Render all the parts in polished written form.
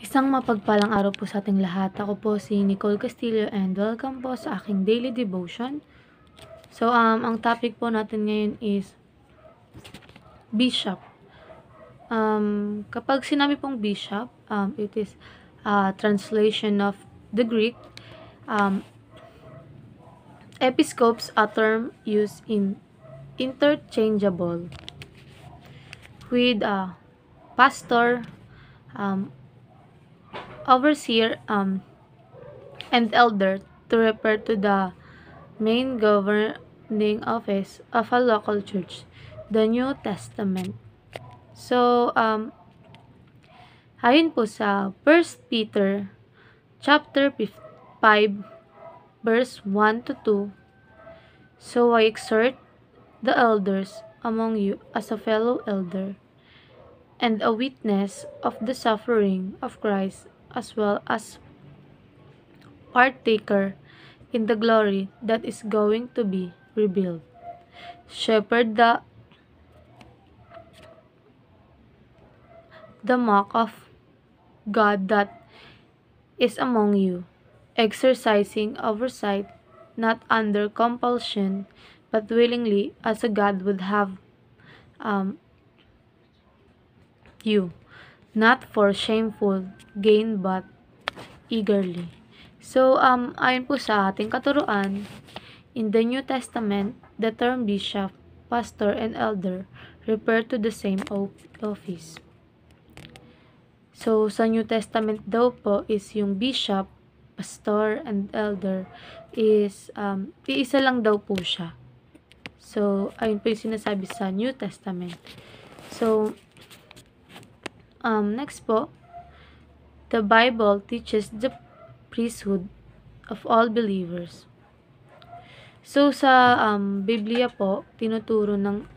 Isang mapagpalang araw po sa ating lahat. Ako po si Nicole Castillo and welcome po sa aking daily devotion. So, ang topic po natin ngayon is bishop. Kapag sinabi pong bishop, it is a translation of the Greek. Episcopes, a term used interchangeable with pastor, overseer, and elder to refer to the main governing office of a local church, the New Testament. So, ayon po sa 1 Peter chapter 5 verse 1 to 2, so I exhort the elders among you as a fellow elder and a witness of the suffering of Christ, as well as partaker in the glory that is going to be revealed. Shepherd the mock of God that is among you, exercising oversight, not under compulsion, but willingly, as a God would have you, not for shameful gain, but eagerly. So, ayon po sa ating katuruan, in the New Testament, the term bishop, pastor, and elder refer to the same office. So, sa New Testament daw po is yung bishop, pastor, and elder is, iisa lang daw po siya. So, ayun po yung sinasabi sa New Testament. So, next po, the Bible teaches the priesthood of all believers. So, sa Biblia po, tinuturo ng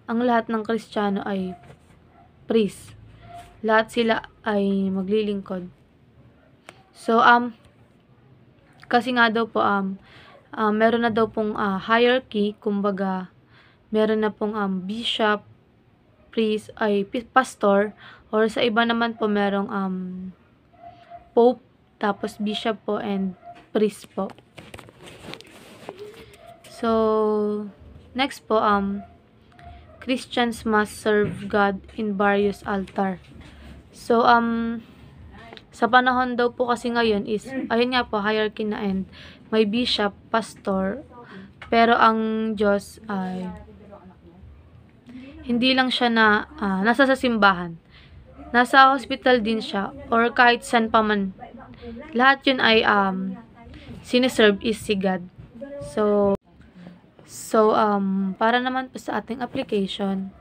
ang lahat ng Kristiyano ay priest. Lahat sila ay maglilingkod. So, kasi nga daw po, meron na daw pong hierarchy, kumbaga, meron na pong bishop, priest, ay pastor, or sa iba naman po merong pope, tapos bishop po, and priest po. So, next po, Christians must serve God in various altar. So, sa panahon daw po kasi ngayon is, ayun nga po, hierarchy na, and may bishop, pastor, pero ang Diyos ay hindi lang siya na nasa sa simbahan. Nasa hospital din siya, or kahit saan pa man. Lahat yun ay sineserve is si God. So, para naman po sa ating application,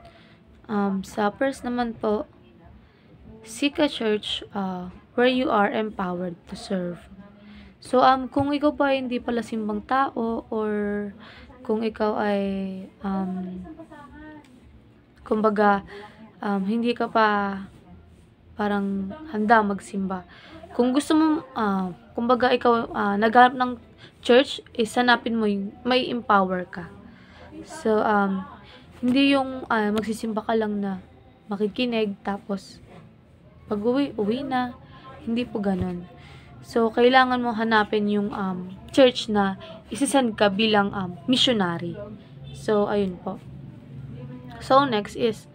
sa first naman po, seek a church where you are empowered to serve. So, kung ikaw pa hindi pala simbang tao, or kung ikaw ay kumbaga, hindi ka pa parang handa magsimba. Kung gusto mo, kumbaga ikaw naghanap ng church, hanapin mo yung may empower ka. So, hindi yung magsisimba ka lang na makikinig, tapos pag-uwi na. Hindi po ganun. So, kailangan mo hanapin yung church na isasend ka bilang missionary. So, ayun po. So, next is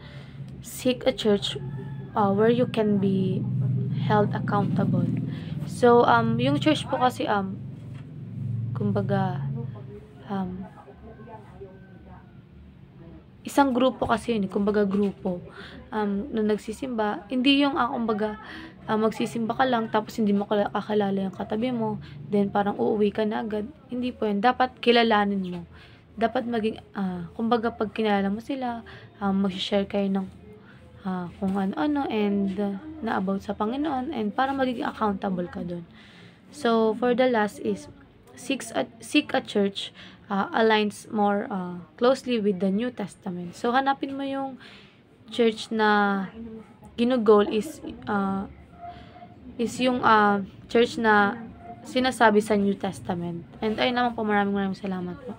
seek a church where you can be held accountable. So, yung church po kasi, kumbaga, isang grupo kasi yun, kumbaga grupo, na nagsisimba. Hindi yung, kumbaga, magsisimba ka lang, tapos hindi mo kakilala yung katabi mo, then parang uuwi ka na agad. Hindi po yun. Dapat kilalanin mo. Dapat maging, kumbaga pag kinala mo sila, mag-share kayo ng kung ano-ano, and na about sa Panginoon, and para magiging accountable ka dun. So, for the last is, seek a church aligns more closely with the New Testament. So, hanapin mo yung church na ginugol is yung church na sinasabi sa New Testament. And ayun naman po, maraming salamat po.